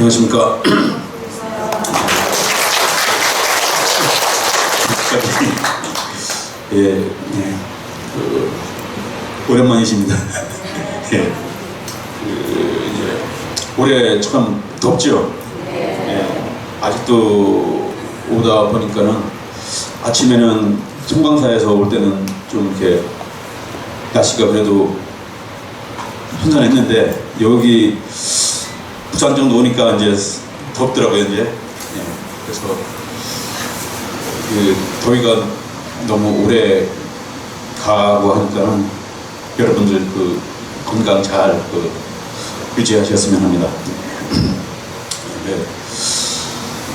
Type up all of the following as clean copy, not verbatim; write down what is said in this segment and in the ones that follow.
안녕하십니까. 예, 예, 오랜만이십니다. 예, 이제 올해 참 덥죠. 예, 아직도 오다 보니까는 아침에는 청강사에서 올 때는 좀 이렇게 날씨가 그래도 선선했는데 여기 부산 정도 오니까 이제 덥더라고요 이제. 예, 그래서 그 더위가 너무 오래 가고 하니까는 여러분들 그 건강 잘 유지하셨으면 합니다. 네.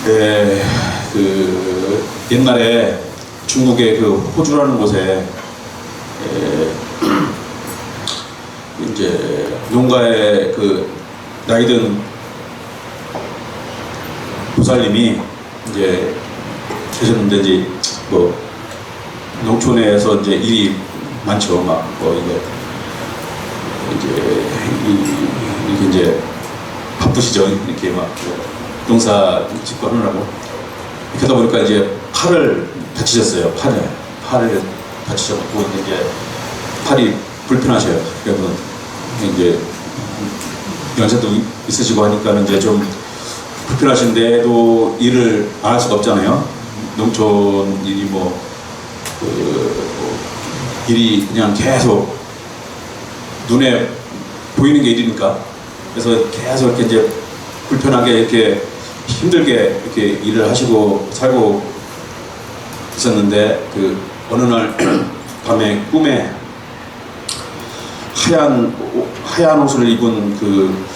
네, 그 옛날에 중국의 그 호주라는 곳에 이제 농가에 그 나이든 보살님이 이제 계셨는데 이제 뭐 농촌에서 이제 일이 많죠. 막 뭐 이게 이제 바쁘시죠. 이렇게 막 농사 짓고 하느라고. 그러다 보니까 이제 팔을 다치셨어요. 팔을 다치셔갖고 이제 팔이 불편하셔요. 그래서 이제 연세도 있으시고 하니까 이제 좀 불편하신데도 일을 안 할 수가 없잖아요. 농촌 일이 일이 그냥 계속 눈에 보이는 게 일이니까. 그래서 계속 이렇게 이제 불편하게 이렇게 힘들게 이렇게 일을 하시고 살고 있었는데 그 어느 날 밤에 꿈에 하얀 옷을 입은 그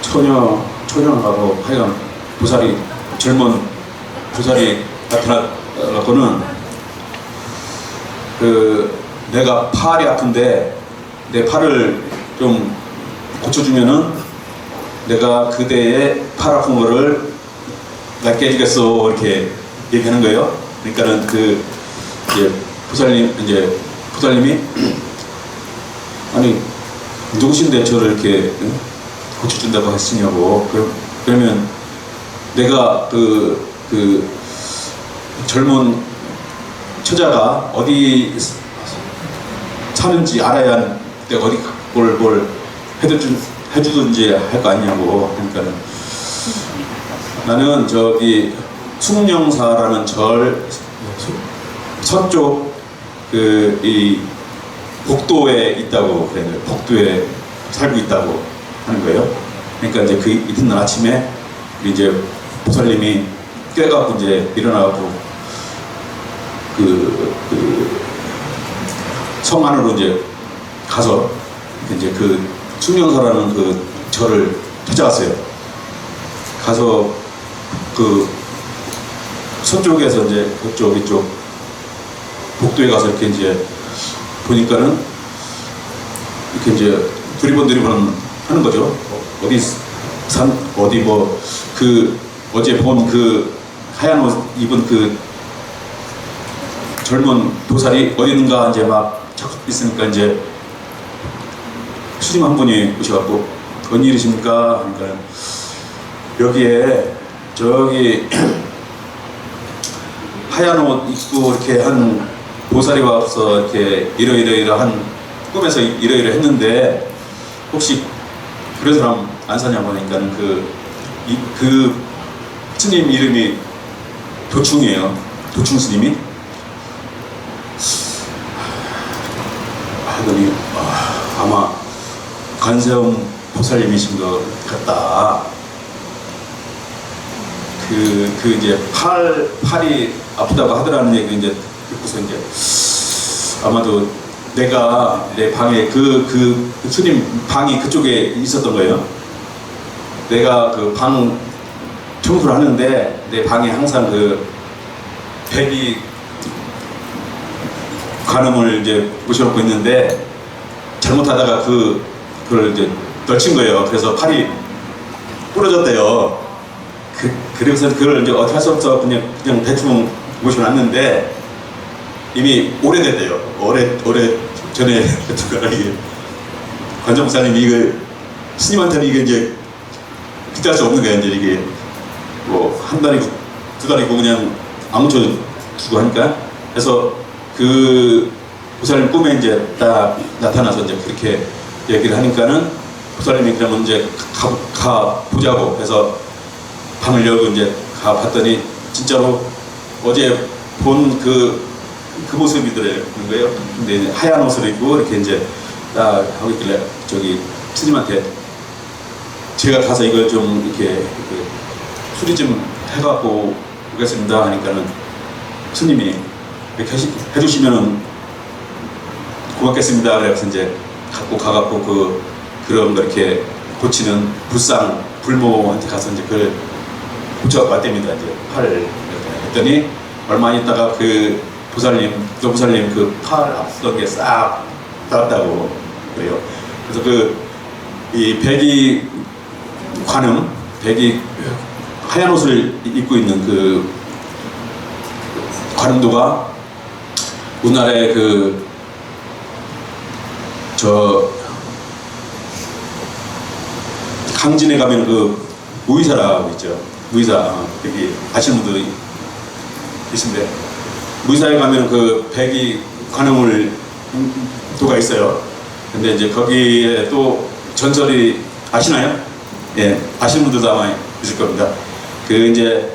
처녀하고 하여간 젊은 보살이 나타났거는 그 내가 팔이 아픈데 내 팔을 좀 고쳐주면은 내가 그대의 팔 아픈 거를 낫게 해주겠어 이렇게 얘기하는 거예요. 그러니까는 그 이제 보살님이 아니 누구신데 저를 이렇게 고쳐준다고 했으냐고. 그러면 내가 그 젊은 처자가 어디 사는지 알아야 내가 어디 뭘 해주든지 할 거 아니냐고. 그러니까는 나는 저기 숭령사라는 절 서쪽 이 복도에 있다고 그래요. 복도에 살고 있다고 하는 거예요. 그러니까 이제 그 이튿날 아침에 이제 보살님이 깨갖고 이제 일어나갖고 성 안으로 이제 가서 이제 그 숭령사라는 그 절을 찾아갔어요. 가서 그 서쪽에서 이제 이쪽 복도에 가서 이렇게 이제 보니까는 이렇게 이제 두리번 하는 거죠. 어디 어제 본 그 하얀 옷 입은 그 젊은 도살이 어디 있는가 이제 막 자꾸 있으니까 이제 스님 한 분이 오셔갖고 웬일이십니까? 그러니까 여기에 저기 하얀 옷 입고 이렇게 한 보살이 와서 이렇게 이러이러한 꿈에서 이러이러했는데 혹시 그런 사람 안 사냐고 하니까 그 스님 이름이 도충이에요. 도충 스님이 하더니 아마 관세음 보살님이신 것 같다. 이제 팔이 아프다고 하더라는 얘기 이제 듣고서 이제 아마도 내가 내 방에 그 스님 방이 그쪽에 있었던 거예요. 내가 그 방 청소를 하는데 내 방에 항상 그 백이 관음을 이제 모셔놓고 있는데 잘못하다가 그걸 이제 널친 거예요. 그래서 팔이 부러졌대요. 그래서 그걸 이제 어떻게 할 수 없어 그냥 대충 모셔놨는데 이미 오래됐대요. 오래 전에 했던 거라 이게 관장목사님이 스님한테는 이게 이제 비탈 수 없는 거야. 이제 이게 뭐 한 달이고 두 달이고 그냥 아무쳐 주고 하니까. 그래서 그 보살님 꿈에 이제 딱 나타나서 이제 그렇게 얘기를 하니까는 보살님이 그러면 이제 가 보자고 해서 방을 열고 이제 가 봤더니 진짜로 어제 본 그 모습이더래요. 거예요. 근데 이제 하얀 옷을 입고 이렇게 이제 딱 하고 있길래 저기 스님한테 제가 가서 이걸 좀 이렇게 수리 좀 해갖고 오겠습니다 하니까는 스님이 이렇게 해주시면은 고맙겠습니다. 그래서 이제 갖고 가갖고 그런 거 이렇게 고치는 불모한테 가서 이제 그걸 고쳐왔답니다. 이제 팔을 이렇게 했더니 얼마 있다가 그 보살님 그 팔 아프던 게 싹 나았다고 그래요. 그래서 이 백이 관음, 백이 하얀 옷을 입고 있는 그 관음도가 우리나라에 강진에 가면 그 무의사라고 있죠. 무의사 여기 아시는 분들이 있는데 무의사에 가면 그 백이 관음을 도가 있어요. 근데 이제 거기에 또 전설이 아시나요? 예, 아시는 분들도 아마 있을 겁니다. 이제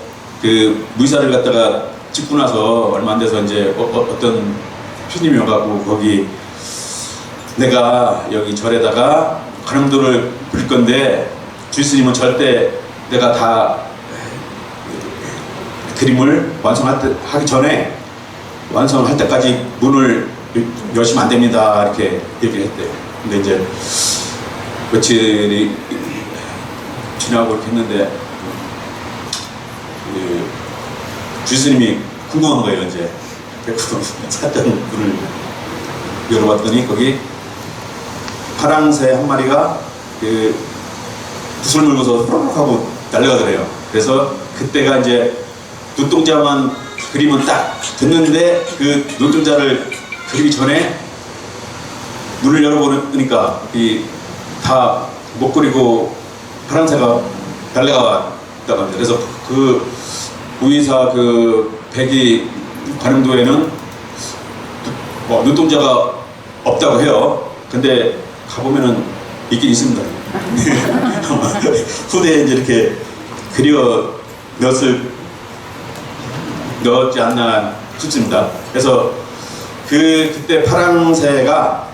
무의사를 갖다가 찍고 나서 얼마 안 돼서 이제 어떤 스님이 와가지고 거기 내가 여기 절에다가 관음도를 부릴 건데 주스님은 절대 내가 다 그림을 완성하기 전에 완성할 때까지 문을 여시면 안 됩니다 이렇게 얘기를 했대요. 근데 이제 며칠이 지나고 이렇게 했는데 주스님이 궁금한 거예요. 이제 살짝 문을 열어봤더니 거기 파랑새 한 마리가 붓을 물고서 호로록 하고 날아가더래요. 그래서 그때가 이제 눈동자만 그리면 딱 됐는데 그 눈동자를 그리기 전에 눈을 열어보니까 다 못 그리고 파랑새가 날아갔다고 합니다. 그래서 그 무의사 백이 관음도에는 눈동자가 없다고 해요. 근데 가보면은 있긴 있습니다. 후대에 이제 이렇게 그려 넣었지 않나 싶습니다. 그래서 그때 파랑새가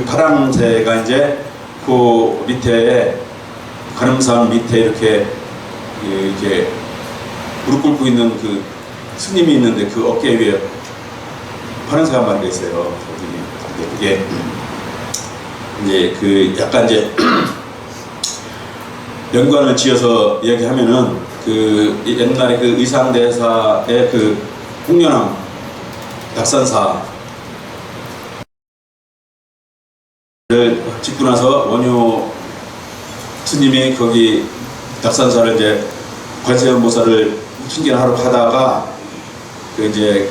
파랑새가 이제 그 밑에 관음상 밑에 이렇게 무릎 꿇고 있는 그 스님이 있는데 그 어깨 위에 파랑새가 한 마리가 있어요. 그게 이제 약간 이제 연관을 지어서 이야기하면은 옛날에 의상대사의 홍련왕 낙산사를 짓고 나서 원효 스님이 거기 낙산사를 이제 관세음보살을 신견하러 가다가 이제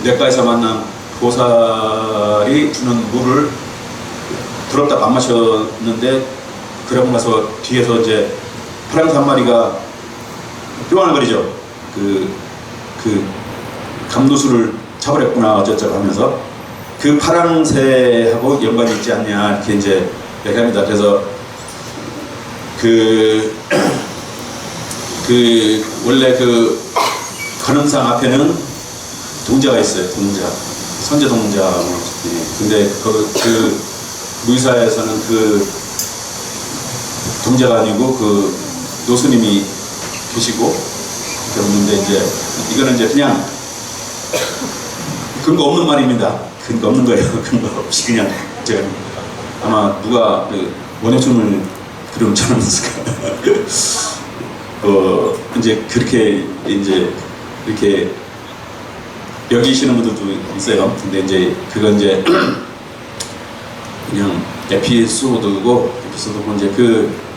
냇가에서 만난 보살이 주는 물을 부럽다 안 마셨는데 그러고 나서 뒤에서 이제 파랑새 한 마리가 뿅알거리죠. 감누수를 차버렸구나 어쩌저쩌고 하면서 그 파랑새하고 연관이 있지 않냐 이렇게 이제 얘기합니다. 그래서 원래 관음상 앞에는 동자가 있어요. 선제 동자. 근데 무의사에서는 동자가 아니고 노스님이 계시고 그러는데 이제 이거는 이제 그냥 근거 없는 말입니다. 근거 없는 거예요. 근거 없이 그냥 제가 아마 누가 원효춤을 그럼 전하면서 이제 그렇게 이제 이렇게 여기시는 분들도 있어요. 근데 이제 그건 이제 그냥 에피소드고 이제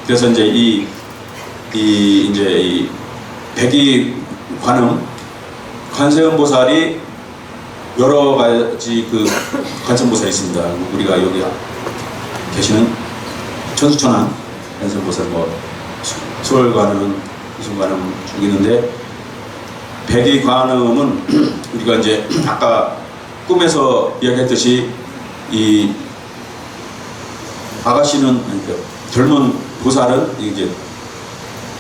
그래서 이제 이 백이 관세음보살이 여러 가지 관세음보살이 있습니다. 우리가 여기 계시는 천수천왕 관세음보살 수월관음, 무슨관음 있는데, 백이관음은 우리가 이제 아까 꿈에서 이야기했듯이 이 아가씨는, 그러니까 젊은 보살은 이제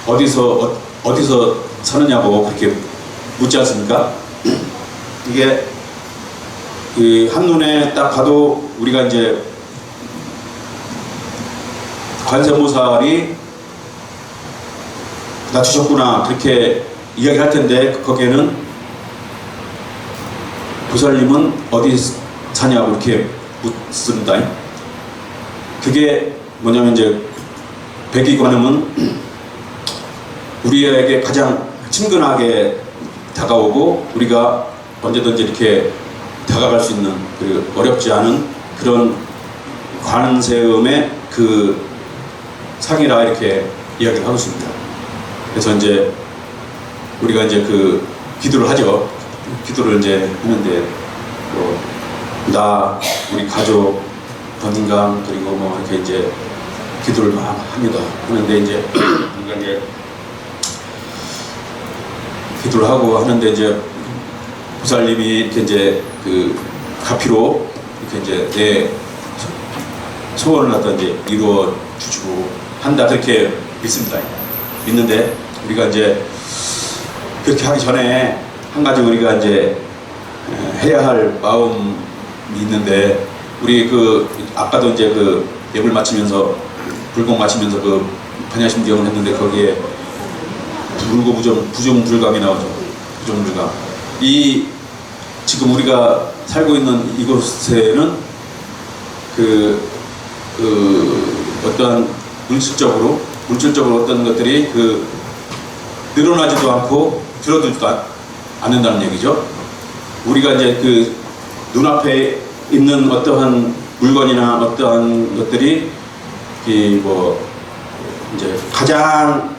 어디서 사느냐고 그렇게 묻지 않습니까? 이게 그 한눈에 딱 봐도 우리가 이제 관세음보살이 낮추셨구나 그렇게 이야기할 텐데, 거기에는 보살님은 어디 사냐고 이렇게 묻습니다. 그게 뭐냐면 이제 백이관음은 우리에게 가장 친근하게 다가오고 우리가 언제든지 이렇게 다가갈 수 있는 그 어렵지 않은 그런 관세음의 그 상이라 이렇게 이야기를 하고 있습니다. 그래서 이제 우리가 이제 그 기도를 하죠. 기도를 이제 하는데 나, 우리 가족, 건강, 그리고 뭐 이렇게 이제 기도를 막 합니다. 하는데 이제 우리가 이제 기도를 하고 하는데 이제 보살님이 이렇게 이제 그 가피로 이렇게 이제 내 소원을 갖다 이제 이루어 주시고 한다 그렇게 믿습니다. 믿는데 우리가 이제 그렇게 하기 전에 한 가지 우리가 이제 해야 할 마음이 있는데, 우리 그 아까도 이제 그 예불 마치면서 불공 마치면서 그 반야심경을 했는데 거기에 불고 부정불감이 나오죠. 부정불감. 이 지금 우리가 살고 있는 이곳에는 그 어떠한 물질적으로 어떤 것들이 그 늘어나지도 않고 줄어들지도 않는다는 얘기죠. 우리가 이제 그 눈앞에 있는 어떠한 물건이나 어떠한 것들이 이 뭐 이제 가장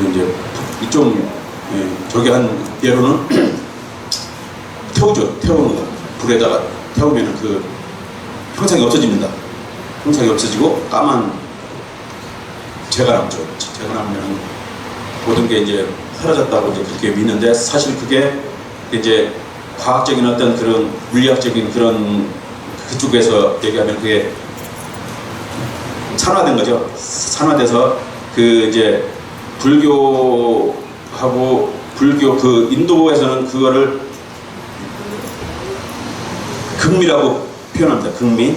이제 좀 저기 한 예로는 태우죠. 태우는 거. 불에다가 태우면은 그 형상이 없어집니다. 형상이 없어지고 까만 재가 남죠. 재가 남으면 모든 게 이제 사라졌다고 이제 그렇게 믿는데, 사실 그게 이제 과학적인 어떤 그런 물리학적인 그런 그쪽에서 얘기하면 그게 산화된 거죠. 산화돼서 그 이제 불교 그 인도에서는 그거를 극미라고 표현합니다. 극미.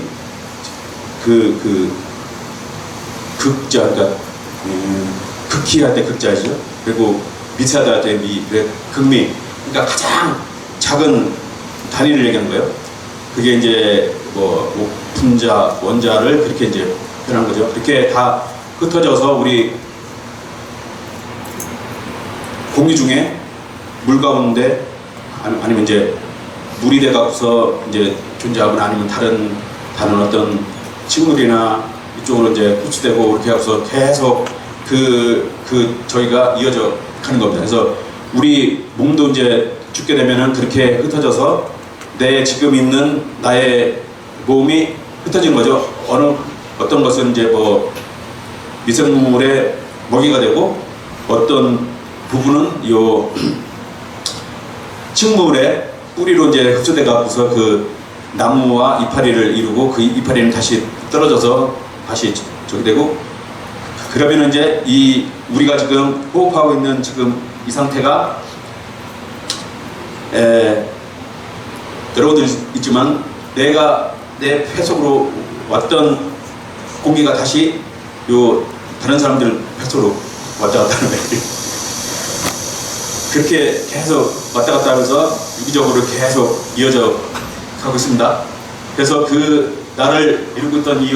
극자, 그러니까 극희할 때 극자이죠. 그리고 미세하다 할 때 미, 극미. 그러니까 가장 작은 단위를 얘기하는 거예요. 그게 이제 뭐 분자, 원자를 그렇게 이제 표현한 거죠. 그렇게 다 흩어져서 우리 공기 중에 물 가운데 아니면 이제 물이 돼갖고서 이제 존재하거나 아니면 다른 어떤 식물이나 이쪽으로 이제 흡수되고 이렇게 해서 계속 저희가 이어져 가는 겁니다. 그래서 우리 몸도 이제 죽게 되면은 그렇게 흩어져서 내 지금 있는 나의 몸이 흩어지는 거죠. 어떤 것은 이제 뭐 미생물의 먹이가 되고, 어떤 부분은 요 식물의 뿌리로 이제 흡수돼 갖고서 그 나무와 이파리를 이루고, 그 이파리는 다시 떨어져서 다시 저기 되고, 그러면 이제 이 우리가 지금 호흡하고 있는 지금 이 상태가 여러분들 있지만 내가 내 폐 속으로 왔던 공기가 다시 요 다른 사람들 폐 속으로 왔다 갔다 하는 거예요. 그렇게 계속 왔다 갔다 하면서 유기적으로 계속 이어져 가고 있습니다. 그래서 그 나를 이루고 있던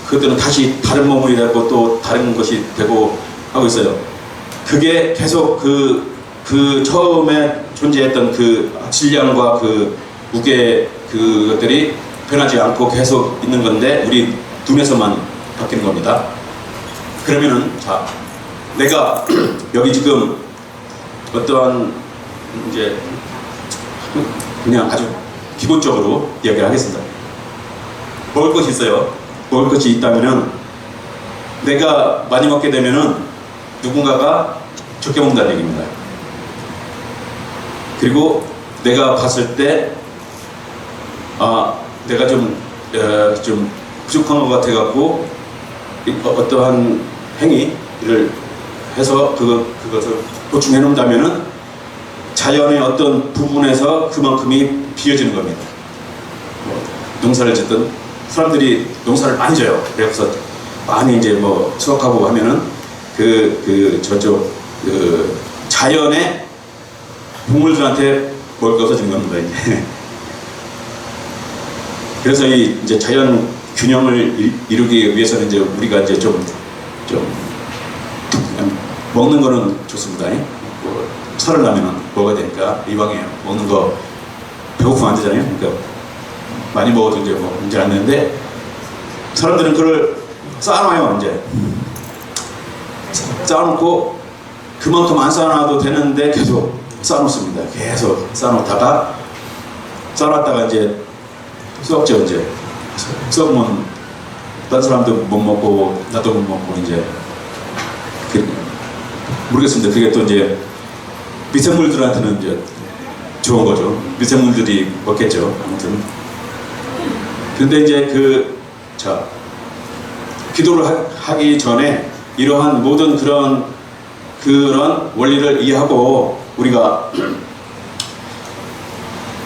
그들은 다시 다른 몸이 되고 또 다른 것이 되고 하고 있어요. 그게 계속 그 처음에 존재했던 그 질량과 그 무게 그것들이 변하지 않고 계속 있는 건데, 우리 눈에서만 바뀌는 겁니다. 그러면은 자, 내가 여기 지금 어떠한 이제 그냥 아주 기본적으로 이야기를 하겠습니다. 먹을 것이 있어요. 먹을 것이 있다면은 내가 많이 먹게 되면은 누군가가 적게 먹는다는 얘기입니다. 그리고 내가 봤을 때 내가 좀 부족한 것 같아갖고 어떠한 행위를 해서 그것을 보충해 놓는다면은 자연의 어떤 부분에서 그만큼이 비어지는 겁니다. 농사를 짓든 사람들이 농사를 많이 져요. 그래서 많이 이제 뭐 수확하고 하면은 자연의 동물들한테 먹을 것을 주는 겁니다. 이제. 그래서 이제 자연 균형을 이루기 위해서는 이제 우리가 이제 좀 먹는 거는 좋습니다. 뭐 설을 나면은 먹어야 되니까 이왕에 먹는 거 배고프면 안 되잖아요. 그러니까 많이 먹어도 이제 뭐 문제 안 되는데 사람들은 그걸 쌓아놔요. 이제 쌓아놓고 그만큼 안 쌓아놔도 되는데 계속 쌓아놓습니다. 계속 쌓아놓다가 이제 썩죠. 이제 썩으면 다른 사람도 못 먹고 나도 못 먹고 이제 모르겠습니다. 그게 또 이제 미생물들한테는 이제 좋은 거죠. 미생물들이 먹겠죠. 아무튼 근데 이제 기도를 하기 전에 이러한 모든 그런 원리를 이해하고 우리가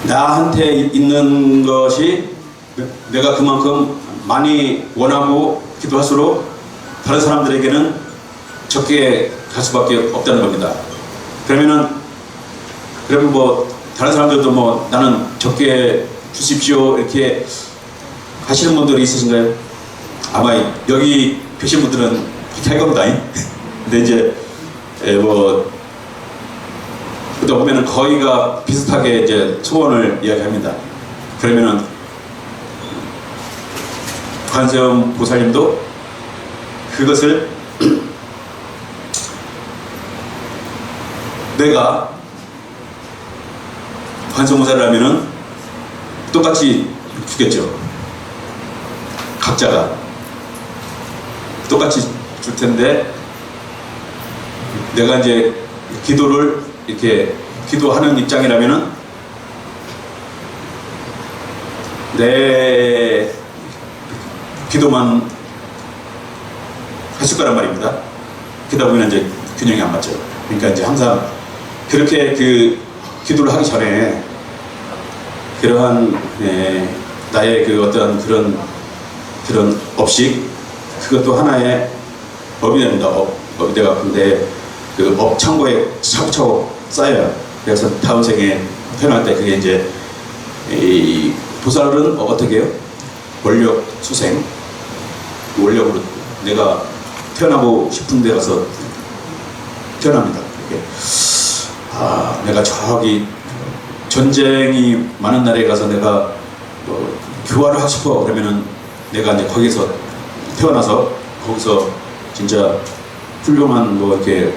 나한테 있는 것이 내가 그만큼 많이 원하고 기도할수록 다른 사람들에게는 적게 갈 수밖에 없다는 겁니다. 그러면 뭐 다른 사람들도 뭐 나는 적게 주십시오 이렇게 하시는 분들이 있으신가요? 아마 여기 계신 분들은 그렇게 할 겁니다. 근데 이제 그러다 보면은 거의가 비슷하게 이제 소원을 이야기합니다. 그러면은 관세음 보살님도 그것을 내가 관세음보살이라면은 똑같이 주겠죠. 각자가 똑같이 줄 텐데 내가 이제 기도를 이렇게 기도하는 입장이라면은 내 기도만 했을 거란 말입니다. 그러다 보면 이제 균형이 안 맞죠. 그러니까 이제 항상 그렇게 기도를 하기 전에 그러한 나의 어떤 그런 업식 그것도 하나의 업이 됩니다. 업이 돼가 근데 업 창고에 차곡차곡 쌓여요. 그래서 다음 생에 태어날 때 그게 이제 이 보살은 어떻게 해요? 원력 수생 원력으로 내가 태어나고 싶은 데 가서 태어납니다. 이게 내가 저기 전쟁이 많은 나라에 가서 내가 교화를 하고 싶어 그러면은 내가 이제 거기서 태어나서 거기서 진짜 훌륭한 이렇게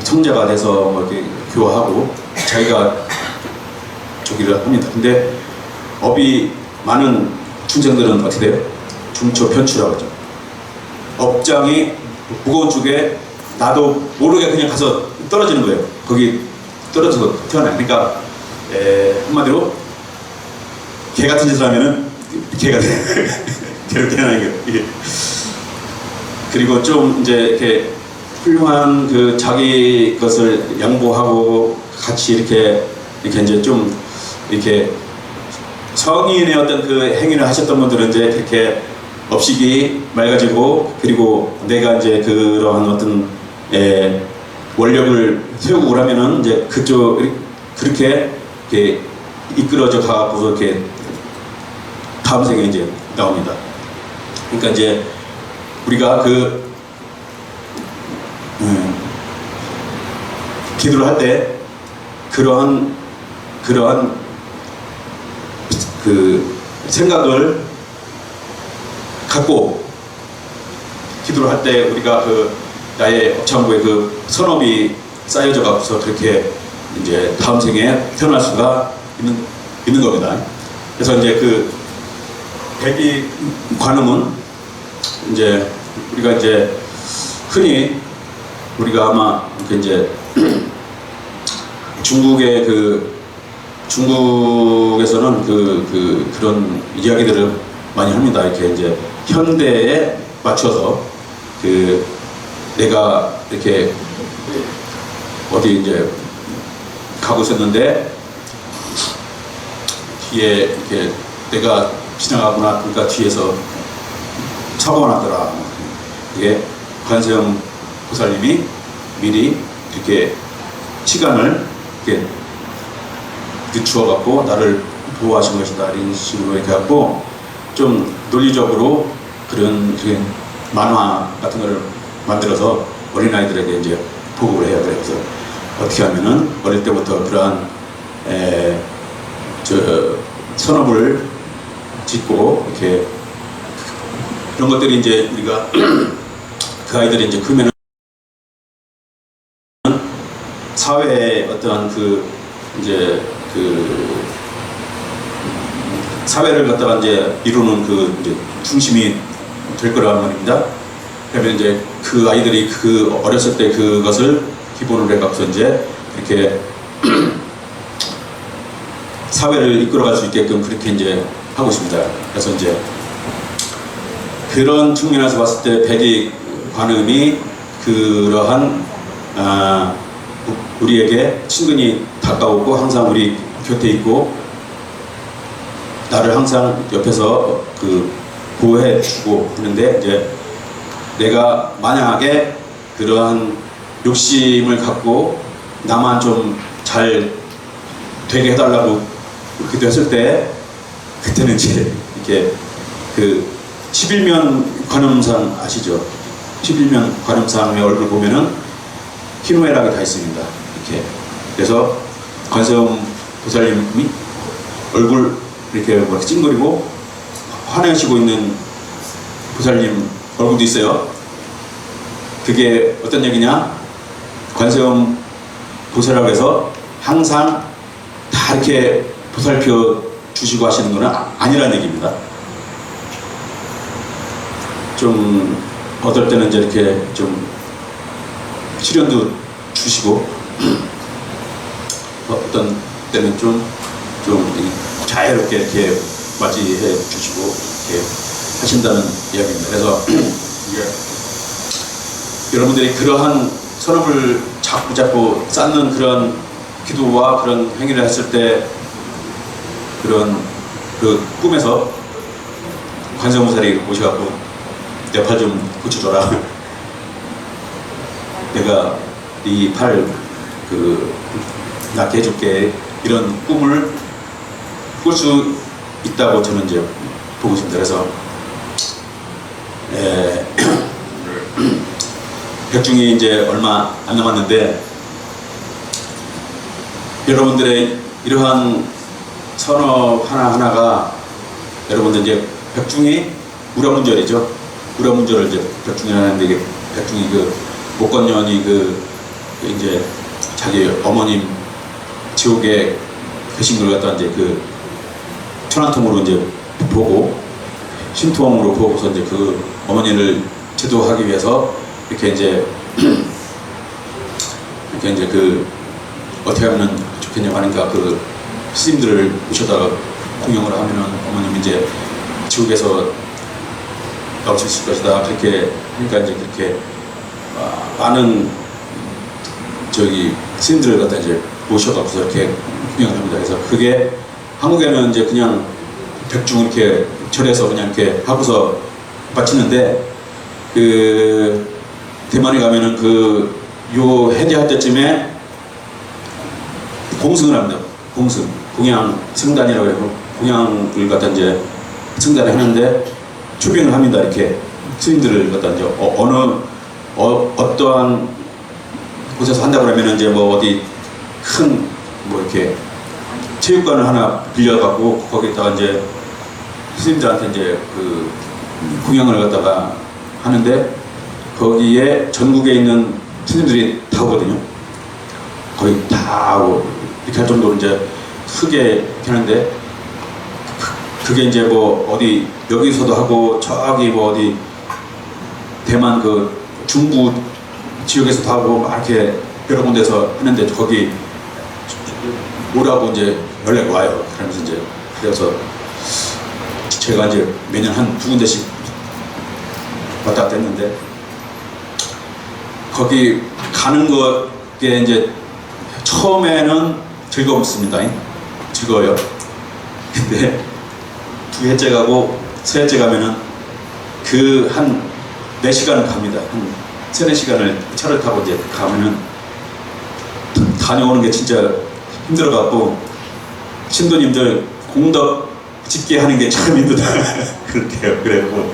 성자가 돼서 이렇게 교화하고 자기가 저기를 합니다. 근데 업이 많은 중생들은 어떻게 돼요? 중초편추라고 하죠. 업장이 무거운 쪽에 나도 모르게 그냥 가서 떨어지는 거예요. 거기 떨어져서 태어나요. 그러니까 한마디로 개 같은 짓을 하면은 개가 돼. 개로 태어나는 거예요. 그리고 좀 이제 이렇게 훌륭한 자기 것을 양보하고 같이 이렇게 이제 좀 이렇게 성인의 어떤 행위를 하셨던 분들은 이제 그렇게 업식이 맑아지고 그리고 내가 이제 그러한 어떤 원력을 세우고 그러면은 이제 그렇게 이렇게 이끌어져 가고서 이렇게 다음 생에 이제 나옵니다. 그러니까 이제 우리가 기도를 할 때 그러한 생각을 갖고 기도를 할 때 우리가 나의 업창구에 선업이 쌓여져 가고서 그렇게 이제 다음 생에 태어날 수가 있는 겁니다. 그래서 이제 대기 관음은 이제 우리가 이제 흔히 우리가 아마 그 이제 중국의 중국에서는 그런 이야기들을 많이 합니다. 이렇게 이제 현대에 맞춰서 내가 이렇게 어디 이제 가고 있었는데 뒤에 이렇게 내가 지나가거나 그러니까 뒤에서 사고가 났더라. 이게 관세음 보살님이 미리 이렇게 시간을 이렇게 주어갖고 나를 보호하신 것이다. 이런 식으로 이렇게 갖고 좀 논리적으로 그런 만화 같은 걸 만들어서 어린아이들에게 이제 보급을 해야 돼요. 그래서 어떻게 하면은 어릴 때부터 그러한 선업을 짓고 이렇게 그런 것들이 이제 우리가 그 아이들이 이제 크면은 사회의 어떠한 이제 사회를 갖다가 이제 이루는 이제 중심이 될 거란 말입니다. 그러면 이제 그 아이들이 어렸을 때 그것을 기본으로 해갖고 이제 이렇게 사회를 이끌어갈 수 있게끔 그렇게 이제 하고 있습니다. 그래서 이제 그런 측면에서 봤을 때 백이 관음이 그러한 우리에게 친근히 다가오고 항상 우리 곁에 있고 나를 항상 옆에서 보호해주고 하는데 이제 내가 만약에 그러한 욕심을 갖고 나만 좀 잘 되게 해달라고 기도했을 때 그때는 이제 이렇게 11면 관음상 아시죠? 11면 관음상의 얼굴 보면은 희노애락이 다 있습니다. 이렇게 그래서 관세음 보살님이 얼굴 이렇게 찡그리고 화내시고 있는 보살님 얼굴도 있어요. 그게 어떤 얘기냐? 관세음 보살이라고 해서 항상 다 이렇게 보살펴 주시고 하시는 건 아니라는 얘기입니다. 좀 어떨 때는 이제 이렇게 좀 시련도 주시고 어떤 때는 좀 자유롭게 이렇게 맞이해 주시고 이렇게 하신다는 이야기입니다. 그래서 여러분들이 그러한 선업을 자꾸 쌓는 그런 기도와 그런 행위를 했을 때 그런 꿈에서 관세음보살이 오셔갖고 내 팔 좀 고쳐줘라. 내가 네 팔 낫게 해줄게. 이런 꿈을 꿀 수 있다고 저는 이제 보고 있습니다. 그래서 백중이 이제 얼마 안 남았는데 여러분들의 이러한 선업 하나하나가 여러분들 이제 백중이 우라문절이죠. 우라문절을 이제 백중이 하는데 이게 백중이 목건년이 이제 자기 어머님 지옥에 계신 걸 갖다 이제 천안통으로 이제 보고 신통으로 보고서 이제 어머니를 제도하기 위해서 이렇게 이제 어떻게 하면 좋겠냐고 하니까 스님들을 모셔다가 공양을 하면은 어머님 이제 지옥에서 나올 수 있을 것이다. 그렇게 하니까 이제 그렇게 많은 스님들을 갖다 이제 모셔갖고서 이렇게 공양을 합니다. 그래서 그게 한국에는 이제 그냥 백중 이렇게 절에서 그냥 이렇게 하고서 바치는데 대만에 가면은 요 해제할 때쯤에 공승을 합니다. 공양 승단이라고 해서 공양을 갖다 이제 승단을 하는데 초빙을 합니다. 이렇게 스님들을 갖다 이제 어떠한 곳에서 한다고 하면 이제 어디 큰 이렇게 체육관을 하나 빌려갖고 거기다가 이제 스님들한테 이제 공양을 갖다가 하는데 거기에 전국에 있는 스님들이 다 오거든요. 거의 다 오고 이렇게 할 정도로 이제 크게 이렇게 하는데 그게 이제 어디 여기서도 하고 저기 어디 대만 중부 지역에서도 하고 막 이렇게 여러 군데서 하는데 거기 오라고 이제 연락이 와요. 그러면서 이제 그래서 제가 이제 매년 한 2군데씩 왔다 갔다 했는데 거기 가는 거에 이제 처음에는 즐겁습니다. 즐거워요. 근데 2회째 가고 3회째 가면은 그 한 4시간을 갑니다. 한 3, 4시간을 차를 타고 이제 가면은 다녀오는 게 진짜 힘들어갖고 신도님들 공덕 짓게 하는 게 참 힘들다. 그렇게요. 그래갖고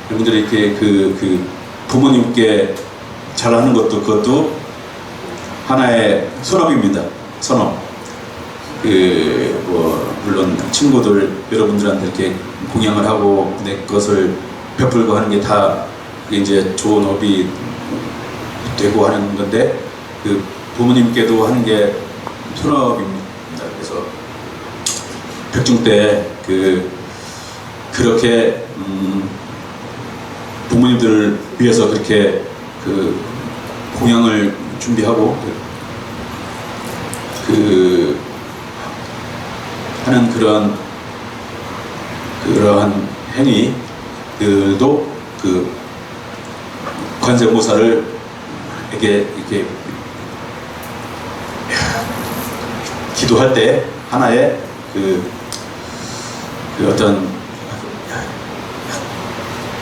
여러분들이 이렇게 그 부모님께 잘하는 것도 그것도 하나의 선업입니다. 선업. 물론 친구들 여러분들한테 이렇게 공양을 하고 내 것을 베풀고 하는 게 다 이제 좋은 업이 되고 하는 건데 그 부모님께도 하는 게 선업입니다. 그래서 백중 때 그렇게 부모님들을 위해서 그렇게 그 공양을 준비하고 하는 그러한 행위들도 그 관세음보살을 이렇게 기도할 때 하나의 그 어떤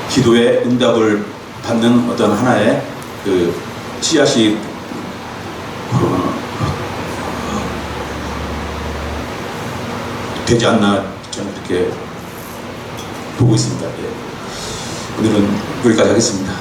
기도의 응답을 받는 어떤 하나의 그 씨앗이 되지 않나 저는 그렇게 보고 있습니다. 예. 오늘은 여기까지 하겠습니다.